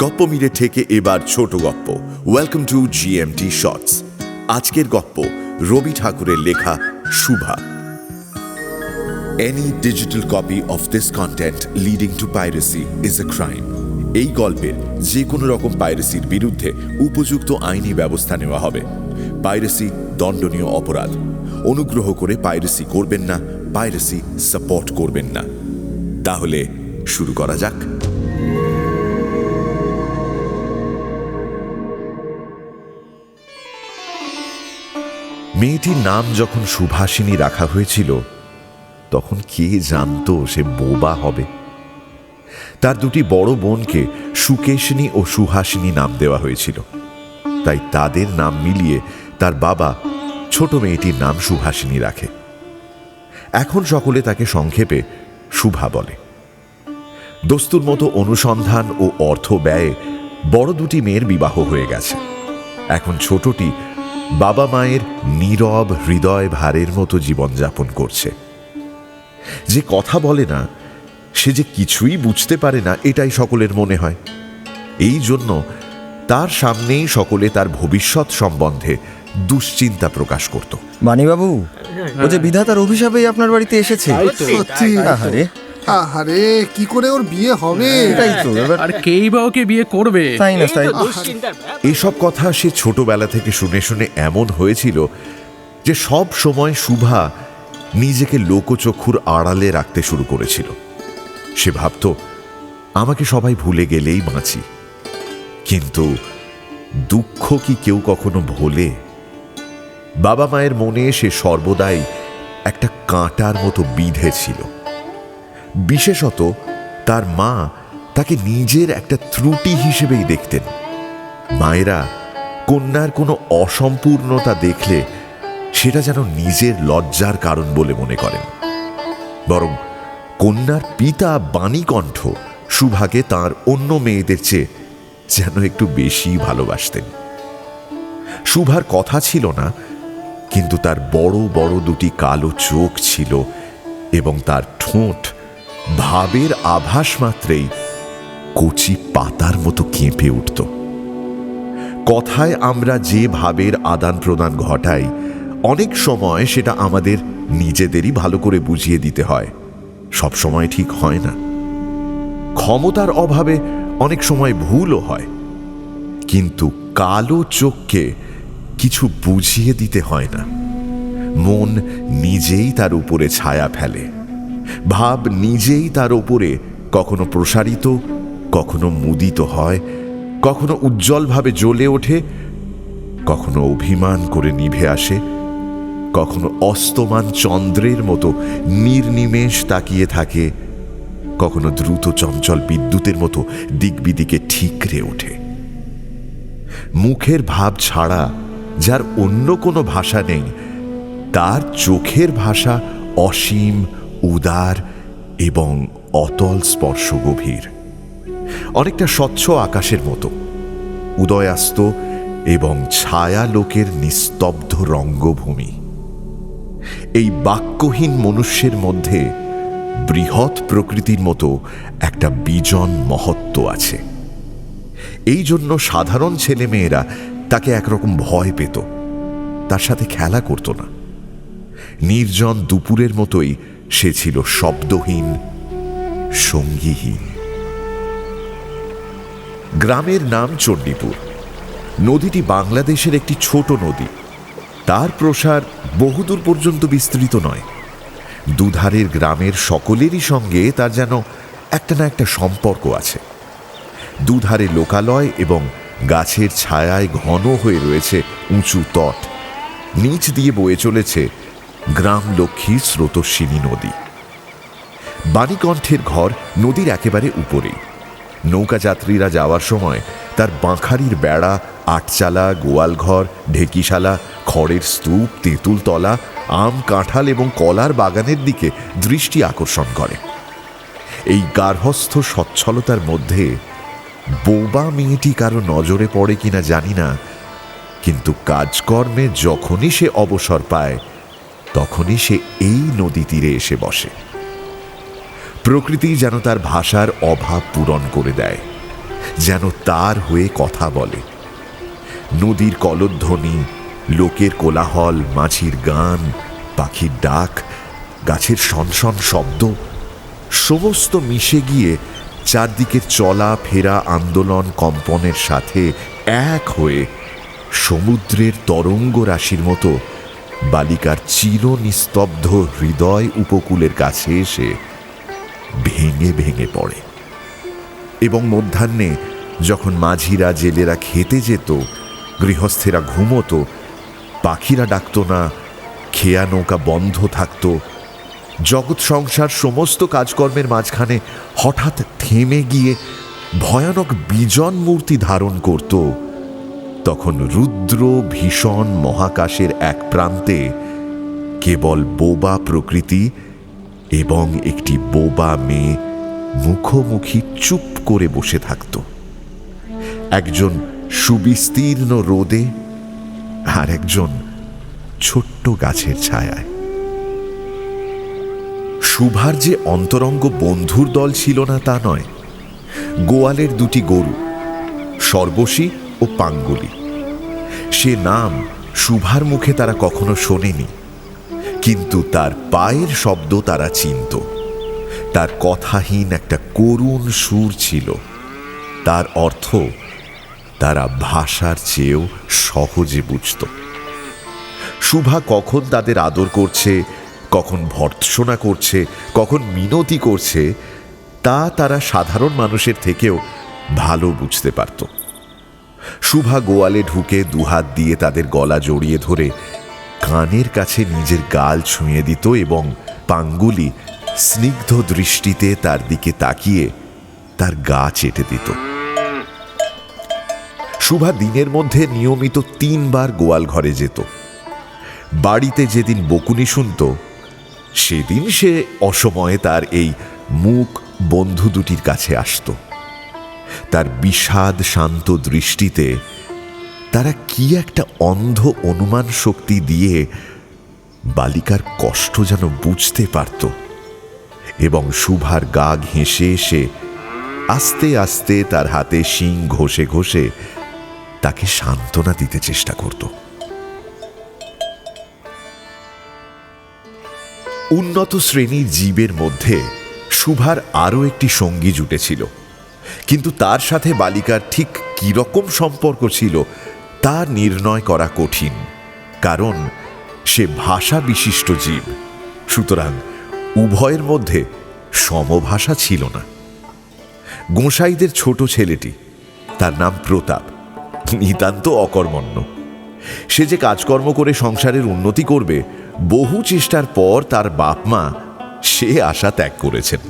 গপ্প মিলে থেকে এবার ছোট গপ্প। Welcome to GMT shorts. আজকের গপ্প রবি ঠাকুরের লেখা Shubha. Any digital copy of this content leading to piracy is a crime. এই গল্পের যে কোনো রকম পাইরেসির বিরুদ্ধে উপযুক্ত আইনি ব্যবস্থা নেওয়া হবে। পাইরেসি দণ্ডনীয় অপরাধ। অনুগ্রহ করে পাইরেসি করবেন না, পাইরেসি সাপোর্ট করবেন না। তাহলে শুরু করা যাক। মেয়েটির নাম যখন সুভাষিনী রাখা হয়েছিল তখন কে জানতো সে বোবা হবে। তার দুটি বড় বোনকে সুকেশিনী ও সুহাসিনী নাম দেওয়া হয়েছিল, তাই তাদের নাম মিলিয়ে তার বাবা ছোট মেয়েটির নাম সুভাষিনী রাখে। এখন সকলে তাকে সংক্ষেপে শুভা বলে। দস্তুর মতো অনুসন্ধান ও অর্থ ব্যয়ে বড় দুটি মেয়ের বিবাহ হয়ে গেছে। এখন ছোটটি বাবা মায়ের নীরব হৃদয় ভারের মতো জীবনযাপন করছে। যে কথা বলে না, সে যে কিছুই বুঝতে পারে না, এটাই সকলের মনে হয়। এই জন্য তার সামনেই সকলে তার ভবিষ্যৎ সম্বন্ধে দুশ্চিন্তা প্রকাশ করত। বাণীবাবু, ও যে বিধাতার অভিশাপেই আপনার বাড়িতে এসেছে। সত্যি? আহারে আহারে, কি করে ওর বিয়ে হবে? এটাই তো এবার। আর কেই বা ওকে বিয়ে করবে? তাই না, তাই। এসব কথা সে ছোটবেলা থেকে শুনে শুনে এমন হয়েছিল যে সব সময় শুভা নিজেকে লোকচক্ষুর আড়ালে রাখতে শুরু করেছিল। সে ভাবত, আমাকে সবাই ভুলে গেলেই বাঁচি। কিন্তু দুঃখ কি কেউ কখনো ভোলে? বাবা মায়ের মনে সে সর্বদাই একটা কাঁটার মতো বিঁধে ছিল। বিশেষত তার মা তাকে নিজের একটা ত্রুটি হিসেবেই দেখতেন। মায়েরা কন্যার কোনো অসম্পূর্ণতা দেখলে সেটা যেন নিজের লজ্জার কারণ বলে মনে করেন। বরং কন্যার পিতা বাণীকণ্ঠ শুভাকে তার অন্য মেয়েদের চেয়ে যেন একটু বেশি ভালোবাসতেন। শুভার কথা ছিল না, কিন্তু তার বড় বড় দুটি কালো চোখ ছিল এবং তার ঠোঁট ভাবের আভাস মাত্রেই কচি পাতার মতো কেঁপে উঠত। কথায় আমরা যে ভাবের আদান প্রদান ঘটাই, অনেক সময় সেটা আমাদের নিজেদেরই ভালো করে বুঝিয়ে দিতে হয়। সব সময় ঠিক হয় না। ক্ষমতার অভাবে অনেক সময় ভুলও হয়। কিন্তু কালো চোখকে কিছু বুঝিয়ে দিতে হয় না। মন নিজেই তার উপরে ছায়া ফেলে। ভাব নিজেই তার উপরে কখনো প্রসারিত, কখনো মুদিত হয়, কখনো উজ্জ্বলভাবে জ্বলে ওঠে, কখনো অভিমান করে নিভে আসে, কখনো অস্তমান চন্দ্রের মতো নির্নিমেষ তাকিয়ে থাকে, কখনো দ্রুত চঞ্চল বিদ্যুতের মতো দিক বিদিকে ঠিকরে ওঠে। মুখের ভাব ছাড়া যার অন্য কোনো ভাষা নেই, তার চোখের ভাষা অসীম, উদার এবং অতল স্পর্শ গভীর। অনেকটা স্বচ্ছ আকাশের মতো উদয়াস্ত এবং ছায়া লোকের নিস্তব্ধ রঙ্গভূমি। এই বাক্যহীন মনুষ্যের মধ্যে বৃহৎ প্রকৃতির মতো একটা বিজন মহত্ব আছে। এই জন্য সাধারণ ছেলেমেয়েরা তাকে একরকম ভয় পেত, তার সাথে খেলা করত না। নির্জন দুপুরের মতোই সে ছিল শব্দহীন, সঙ্গীহীন। গ্রামের নাম চণ্ডীপুর। নদীটি বাংলাদেশের একটি ছোট নদী। তার প্রসার বহুদূর পর্যন্ত বিস্তৃত নয়। দুধারের গ্রামের সকলেরই সঙ্গে তার যেন একটা না একটা সম্পর্ক আছে। দুধারে লোকালয় এবং গাছের ছায়ায় ঘন হয়ে রয়েছে উঁচু তট। নিচ দিয়ে বয়ে চলেছে গ্রাম লক্ষ্মীর স্রোতস্বিনী নদী। বাণীকণ্ঠের ঘর নদীর একেবারে উপরেই। নৌকা যাত্রীরা যাওয়ার সময় তার বাঁখারির বেড়া, আটচালা, গোয়ালঘর, ঢেকিশালা, খড়ের স্তূপ, তেঁতুল তলা, আম, কাঁঠাল এবং কলার বাগানের দিকে দৃষ্টি আকর্ষণ করে। এই গার্হস্থ সচ্ছলতার মধ্যে বোবা মেয়েটি কারো নজরে পড়ে কিনা জানি না, কিন্তু কাজকর্মে যখনই সে অবসর পায় তখনই সে এই নদী তীরে এসে বসে। প্রকৃতি যেন তার ভাষার অভাব পূরণ করে দেয়, যেন তার হয়ে কথা বলে। নদীর কলধ্বনি, লোকের কোলাহল, মাঝির গান, পাখির ডাক, গাছের শনশন শব্দ সমস্ত মিশে গিয়ে চারদিকের চলা ফেরা আন্দোলন কম্পনের সাথে এক হয়ে সমুদ্রের তরঙ্গ রাশির মতো বালিকার চির নিস্তব্ধ হৃদয় উপকূলের কাছে এসে ভেঙে ভেঙে পড়ে। এবং মধ্যাহ্নে যখন মাঝিরা জেলেরা খেতে যেত, গৃহস্থেরা ঘুমোতো, পাখিরা ডাকত না, খেয়া নৌকা বন্ধ থাকত, জগৎ সংসার সমস্ত কাজকর্মের মাঝখানে হঠাৎ থেমে গিয়ে ভয়ানক বিজন মূর্তি ধারণ করত, তখন রুদ্র ভীষণ মহাকাশের এক প্রান্তে কেবল বোবা প্রকৃতি এবং একটি বোবা মেয়ে মুখোমুখি চুপ করে বসে থাকত, একজন সুবিস্তীর্ণ রোদে আর একজন ছোট্ট গাছের ছায়ায়। শুভার যে অন্তরঙ্গ বন্ধুর দল ছিল না তা নয়। গোয়ালের দুটি গরু, সর্বশী ও পাঙ্গুলি, সে নাম শুভার মুখে তারা কখনো শোনেনি, কিন্তু তার পায়ের শব্দ তারা চিনত। তার কথাহীন একটা করুণ সুর ছিল, তার অর্থ তারা ভাষার চেয়েও সহজে বুঝত। শুভা কখন তাদের আদর করছে, কখন ভর্ৎসনা করছে, কখন মিনতি করছে, তা তারা সাধারণ মানুষের থেকেও ভালো বুঝতে পারত। শুভা গোয়ালে ঢুকে দুহাত দিয়ে তাদের গলা জড়িয়ে ধরে কানের কাছে নিজের গাল ছুঁয়ে দিত এবং পাঙ্গুলি স্নিগ্ধ দৃষ্টিতে তার দিকে তাকিয়ে তার গা চেটে দিত। শুভা দিনের মধ্যে নিয়মিত 3 বার গোয়াল ঘরে যেত। বাড়িতে যেদিন বকুনি শুনত, সেদিন সে অসময়ে তার এই মুখ বন্ধু দুটির কাছে আসত। তার বিষাদ শান্ত দৃষ্টিতে তারা কি একটা অন্ধ অনুমান শক্তি দিয়ে বালিকার কষ্ট যেন বুঝতে পারত, এবং শুভার গা ঘেঁষে এসে আস্তে আস্তে তার হাতে শিং ঘষে ঘষে তাকে সান্ত্বনা দিতে চেষ্টা করত। উন্নত শ্রেণীর জীবের মধ্যে শুভার আরও একটি সঙ্গী জুটেছিল, কিন্তু তার সাথে বালিকার ঠিক কিরকম সম্পর্ক ছিল তা নির্ণয় করা কঠিন, কারণ সে ভাষা বিশিষ্ট জীব। সুতরাং উভয়ের মধ্যে সমভাষা ছিল না। গোসাইদের ছোট ছেলেটি, তার নাম প্রতাপ, নিতান্ত অকর্মণ্য। সে যে কাজকর্ম করে সংসারের উন্নতি করবে, বহু চেষ্টার পর তার বাপ মা সে আশা ত্যাগ করেছেন।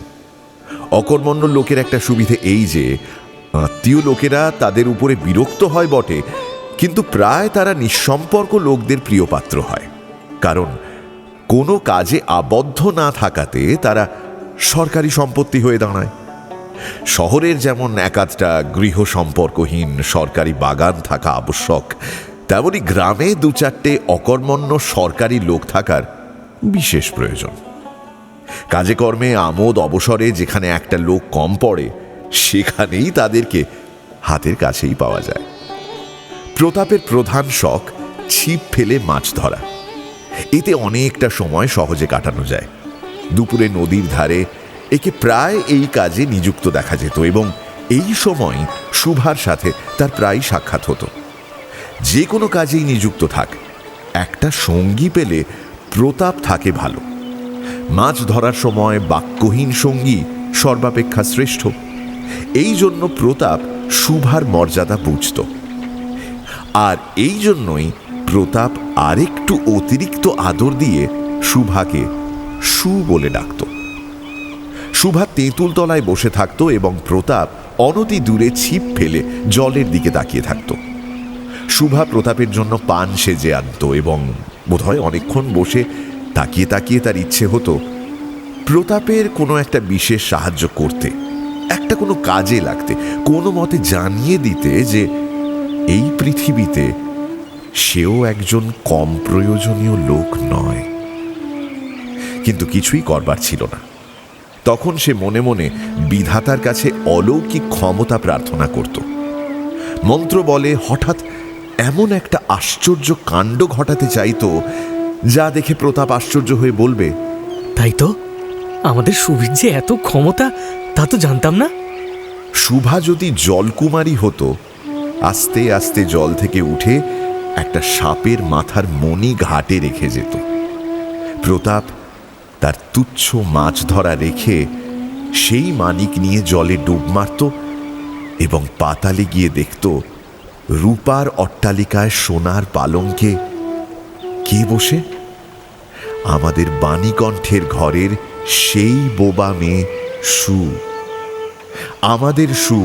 অকর্মণ্য লোকের একটা সুবিধে এই যে আত্মীয় লোকেরা তাদের উপরে বিরক্ত হয় বটে, কিন্তু প্রায় তারা নিঃসম্পর্ক লোকদের প্রিয় পাত্র হয়, কারণ কোনো কাজে আবদ্ধ না থাকাতে তারা সরকারি সম্পত্তি হয়ে দাঁড়ায়। শহরের যেমন একাধটা গৃহ সম্পর্কহীন সরকারি বাগান থাকা আবশ্যক, তেমনি গ্রামে 2-4টে অকর্মণ্য সরকারি লোক থাকার বিশেষ প্রয়োজন। কাজে কর্মে আমোদ অবসরে যেখানে একটা লোক কম পড়ে, সেখানেই তাদেরকে হাতের কাছেই পাওয়া যায়। প্রতাপের প্রধান শখ ছিপ ফেলে মাছ ধরা। এতে অনেকটা সময় সহজে কাটানো যায়। দুপুরে নদীর ধারে একে প্রায় এই কাজে নিযুক্ত দেখা যেত, এবং এই সময় শুভার সাথে তার প্রায় সাক্ষাৎ হতো। যে কোনো কাজেই নিযুক্ত থাক, একটা সঙ্গী পেলে প্রতাপ থাকে ভালো। মাছ ধরার সময় বাক্যহীন সঙ্গী সর্বাপেক্ষা শ্রেষ্ঠ। এই জন্য প্রতাপ শুভার মর্যাদা বুঝত, আর এই জন্যই প্রতাপ আরেকটু অতিরিক্ত আদর দিয়ে শুভাকে সু বলে ডাকত। শুভা তেঁতুল তলায় বসে থাকত এবং প্রতাপ অনতি দূরে ছিপ ফেলে জলের দিকে তাকিয়ে থাকত। শুভা প্রতাপের জন্য পান সেজে আনত এবং বোধহয় অনেকক্ষণ বসে তাকিয়ে তাকিয়ে তার ইচ্ছে হতো প্রতাপের কোনো একটা বিশেষ সাহায্য করতে, একটা কোনো কাজে লাগতে, কোনো মতে জানিয়ে দিতে যে এই পৃথিবীতে সেও একজন কম প্রয়োজনীয় লোক নয়। কিন্তু কিছুই করবার ছিল না। তখন সে মনে মনে বিধাতার কাছে অলৌকিক ক্ষমতা প্রার্থনা করত। মন্ত্র বলে হঠাৎ এমন একটা আশ্চর্য কাণ্ড ঘটাতে চাইতো, যা দেখে প্রতাপ আশ্চর্য হয়ে বলবে, তাই তো, আমাদের সুবীর যে এত ক্ষমতা তা তো জানতাম না। শুভা যদি জলকুমারী হতো, আস্তে আস্তে জল থেকে উঠে একটা সাপের মাথার মণি ঘাটে রেখে যেত। প্রতাপ তার তুচ্ছ মাছ ধরা রেখে সেই মানিক নিয়ে জলে ডুব মারত এবং পাতালে গিয়ে দেখত রূপার অট্টালিকায় সোনার পালঙ্কে কে বসে? আমাদের বাণীকণ্ঠের ঘরের সেই বোবা মেয়ে সু। আমাদের সু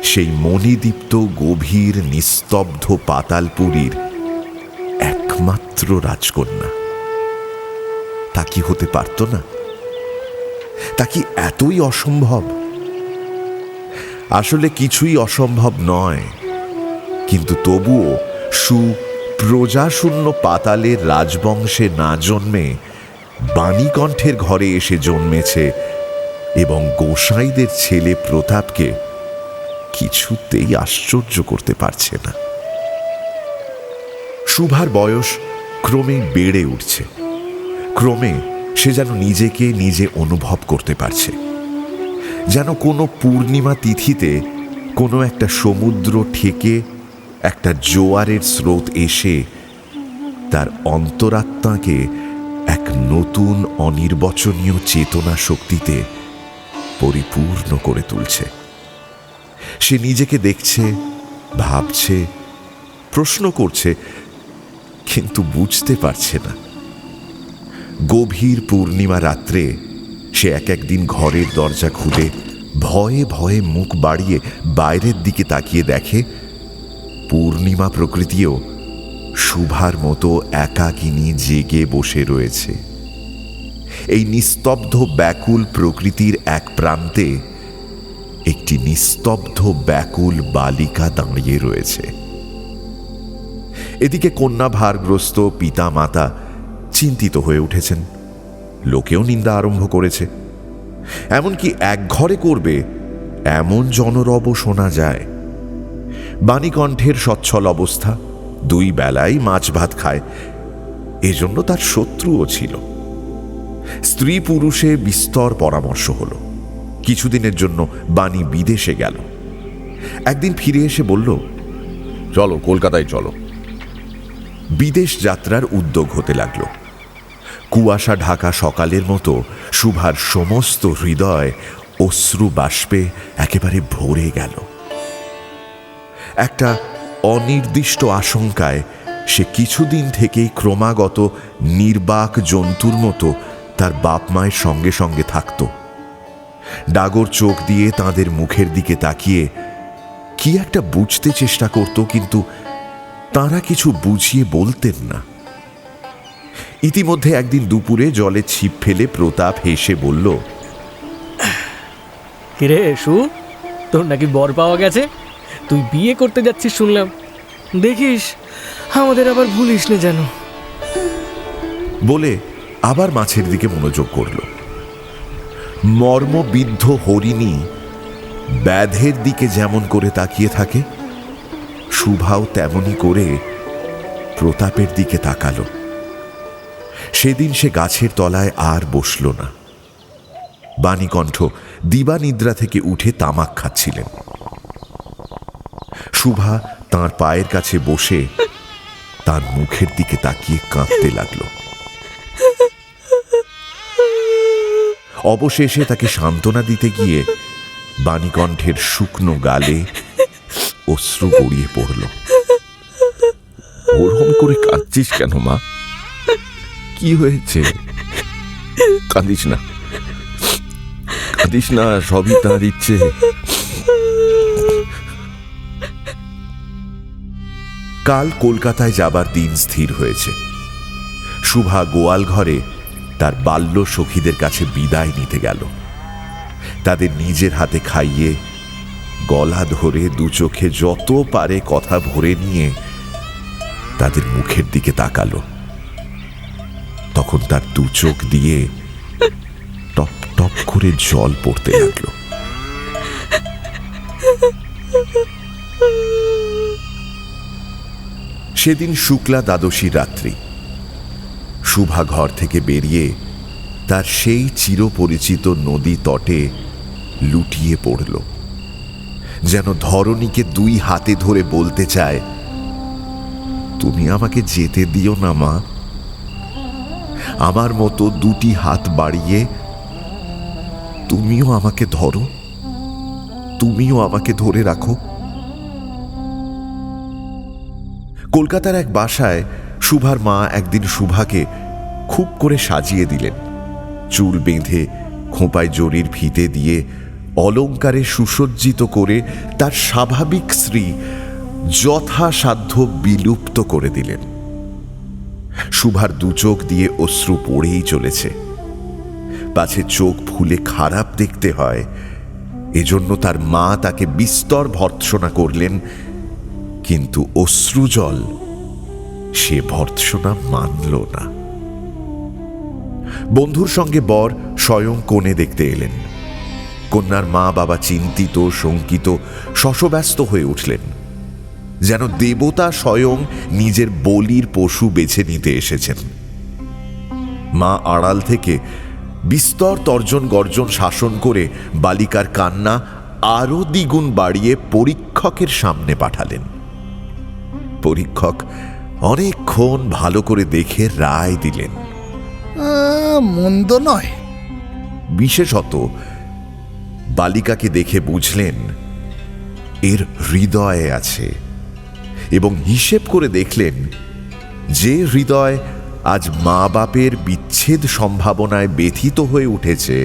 সেই মণিদীপ্ত গভীর নিস্তব্ধ পাতালপুরীর একমাত্র রাজকন্যা। তা কি হতে পারত না? তা কি এতই অসম্ভব? আসলে কিছুই অসম্ভব নয়, কিন্তু তবুও সু প্রজাশূন্য পাতালের রাজবংশে না জন্মে বাণীকণ্ঠের ঘরে এসে জন্মেছে এবং গোসাইদের ছেলে প্রতাপকে কিছুতেই আশ্চর্য করতে পারছে না। শুভার বয়স ক্রমে বেড়ে উঠছে। ক্রমে সে যেন নিজেকে নিজে অনুভব করতে পারছে, যেন কোনো পূর্ণিমা তিথিতে কোনো একটা সমুদ্র ঠেকে একটা জোয়ারের স্রোত এসে তার অন্তরাত্মাকে এক নতুন অনির্বচনীয় চেতনা শক্তিতে পরিপূর্ণ করে তুলছে। সে নিজেকে দেখছে, ভাবছে, প্রশ্ন করছে, কিন্তু বুঝতে পারছে না। গভীর পূর্ণিমা রাত্রে সে একদিন ঘরের দরজা খুলে ভয়ে ভয়ে মুখ বাড়িয়ে বাইরের দিকে তাকিয়ে দেখে পূর্ণিমা প্রকৃতিও শুভার মতো একাকিনী জেগে বসে রয়েছে। এই নিস্তব্ধ ব্যাকুল প্রকৃতির এক প্রান্তে একটি নিস্তব্ধ ব্যাকুল বালিকা দাঁড়িয়ে রয়েছে। এদিকে কন্যা ভারগ্রস্ত পিতা মাতা চিন্তিত হয়ে উঠেছেন। লোকেও নিন্দা আরম্ভ করেছে। এমনকি এক ঘরে করবে এমন জনরব শোনা যায়। বাণীকণ্ঠের সচ্ছল অবস্থা, দুই বেলায় মাছ ভাত খায়, এজন্য তার শত্রুও ছিল। স্ত্রী পুরুষে বিস্তর পরামর্শ হলো। কিছুদিনের জন্য বাণী বিদেশে গেল। একদিন ফিরে এসে বলল, চলো কলকাতায় চলো। বিদেশ যাত্রার উদ্যোগ হতে লাগলো। কুয়াশা ঢাকা সকালের মতো শুভার সমস্ত হৃদয় অশ্রু বাষ্পে একেবারে ভরে গেল। একটা অনির্দিষ্ট আশঙ্কায় সে কিছুদিন থেকেই ক্রমাগত নির্বাক জন্তুর মতো তার বাপ মায়ের সঙ্গে সঙ্গে থাকত। ডাগর চোখ দিয়ে তাদের মুখের দিকে তাকিয়ে কি একটা বুঝতে চেষ্টা করত, কিন্তু তারা কিছু বুঝিয়ে বলতেন না। ইতিমধ্যে একদিন দুপুরে জলে ছিপ ফেলে প্রতাপ হেসে বলল, কিরে সু, তোর নাকি বর পাওয়া গেছে? তুই বিয়ে করতে যাচ্ছিস শুনলাম। দেখিস আমাদের আবার ভুলিস না যেন। বলে আবার মাছের দিকে মনোযোগ করল। মর্মবিদ্ধ হরিণী ব্যাধের দিকে যেমন করে তাকিয়ে থাকে, শুভাও তেমনি করে প্রতাপের দিকে তাকালো। সেদিন সে গাছের তলায় আর বসল না। বাণীকণ্ঠ দিবানিদ্রা থেকে উঠে তামাক খাচ্ছিলেন। শুভা তাঁর পায়ের কাছে বসে তার মুখের দিকে তাকিয়ে কাঁদতে লাগলো। অবশেষে তাকে সান্ত্বনা দিতে গিয়ে বাণীকণ্ঠের শুকনো গালে অশ্রু গড়িয়ে পড়ল। ওরকম করে কাঁদছিস কেন মা? কি হয়েছে? কাঁদিস না, কাঁদিস না, সবই তার ইচ্ছে। কাল কলকাতায় যাবার দিন স্থির হয়েছে। শুভা গোয়াল ঘরে তার বাল্য সখীদের কাছে বিদায় নিতে গেল। তাদের নিজের হাতে খাইয়ে গলা ধরে দু চোখে যত পারে কথা ভরে নিয়ে তাদের মুখের দিকে তাকালো। তখন তার দু চোখ দিয়ে টপ টপ করে জল পড়তে লাগলো। সেদিন শুক্লা দ্বাদশী রাত্রি। শুভা ঘর থেকে বেরিয়ে তার সেই চিরপরিচিত নদী তটে লুটিয়ে পড়ল, যেন ধরণীকে দুই হাতে ধরে বলতে চায়, তুমি আমাকে যেতে দিও না মা, আমার মতো দুটি হাত বাড়িয়ে তুমিও আমাকে ধরো, তুমিও আমাকে ধরে রাখো। কলকাতার এক বাসায় শুভার মা একদিন শুভাকে খুব করে সাজিয়ে দিলেন। চুল বেঁধে খোঁপায় জরির ফিতে দিয়ে অলংকারে সুসজ্জিত করে তার স্বাভাবিক শ্রী যথাসাধ্য বিলুপ্ত করে দিলেন। শুভার দু চোখ দিয়ে অশ্রু পড়েই চলেছে। পাছে চোখ ফুলে খারাপ দেখতে হয়, এজন্য তার মা তাকে বিস্তর ভর্ৎসনা করলেন, কিন্তু অশ্রুজল সে ভর্ৎসনা মানল না। বন্ধুর সঙ্গে বর স্বয়ং কনে দেখতে এলেন। কন্যার মা বাবা চিন্তিত, শঙ্কিত, শশব্যস্ত হয়ে উঠলেন, যেন দেবতা স্বয়ং নিজের বলির পশু বেছে নিতে এসেছেন। মা আড়াল থেকে বিস্তর তর্জন গর্জন শাসন করে বালিকার কান্না আরো দ্বিগুণ বাড়িয়ে পরীক্ষকের সামনে পাঠালেন। পরীক্ষক অনেকক্ষণ ভালো করে দেখে রায় দিলেন। মন্দ নয়। বিশেষত বালিকাকে দেখে বুঝলেন এর হৃদয়ে আছে, এবং হিসেব করে দেখলেন যে হৃদয় আজ মা বাপের বিচ্ছেদ সম্ভাবনায় ব্যথিত হয়ে উঠেছে,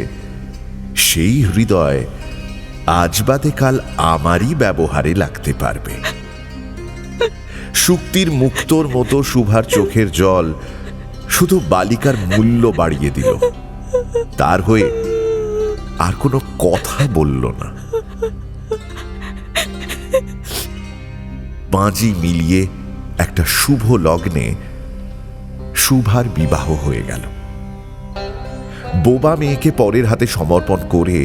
সেই হৃদয় আজ বাদে কাল আমারই ব্যবহারে লাগতে পারবে। শুক্তির মুক্তোর মতো শুভার চোখের জল শুধু বালিকার মূল্য বাড়িয়ে দিল। তার হয়ে আর কোনো কথা বলল না। পাঁজি মিলিয়ে একটা শুভ লগ্নে শুভার বিবাহ হয়ে গেল। বোবা মেয়েকে পরের হাতে সমর্পণ করে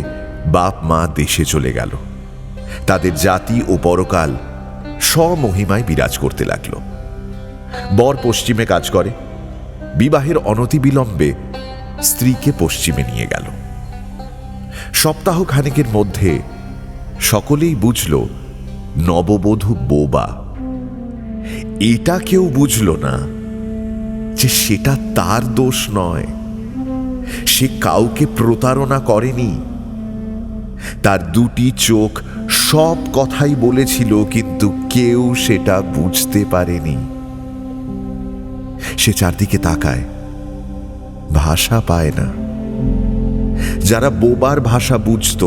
বাপ মা দেশে চলে গেল। তাদের জাতি ও পরকাল স্বমহিমায় বিরাজ করতে লাগল। বর পশ্চিমে কাজ করে, বিবাহের অনতিবিলম্বে স্ত্রীকে পশ্চিমে নিয়ে গেল। সপ্তাহ খানেকের মধ্যে সকলেই বুঝল নববধূ বোবা। এটা কেউ বুঝল না যে সেটা তার দোষ নয়, সে কাউকে প্রতারণা করেনি। তার দুটি চোখ সব কথাই বলেছিল, কিন্তু কেউ সেটা বুঝতে পারেনি। সে চারদিকে তাকায়, ভাষা পায় না। যারা বোবার ভাষা বুঝত,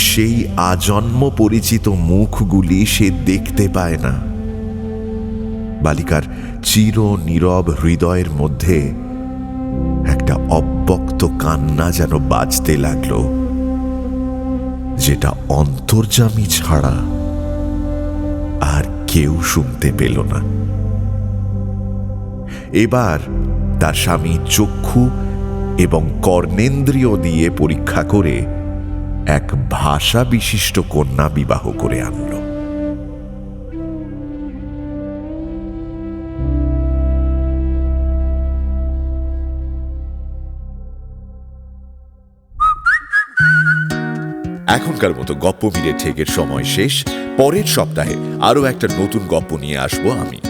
সেই আজন্ম পরিচিত মুখগুলি সে দেখতে পায় না। বালিকার চির নীরব হৃদয়ের মধ্যে একটা অব্যক্ত কান্না যেন বাজতে লাগল, যেটা অন্তর্যামী ছাড়া আর কেউ শুনতে পেল না। এবার তার স্বামী চক্ষু এবং কর্ণেন্দ্রিয় দিয়ে পরীক্ষা করে এক ভাষা বিশিষ্ট কন্যা বিবাহ করে আনল। এখনকার মতো গপ্প মিলে ঠেকের সময় শেষ। পরের সপ্তাহে আরো একটা নতুন গপ্প নিয়ে আসবো আমি।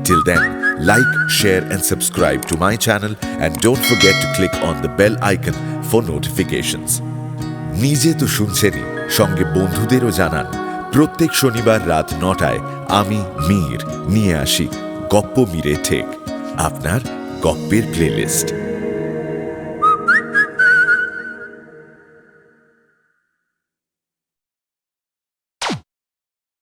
Till then, like, share and subscribe to my channel and don't forget to click on the bell icon for notifications. নিজে তো শুনছেনই, সঙ্গে বন্ধুদেরও জানান। প্রত্যেক শনিবার রাত 9টায় আমি মীর নিয়ে আসি গপ্প মিরে ঠেক, আপনার গপ্পের প্লেলিস্ট।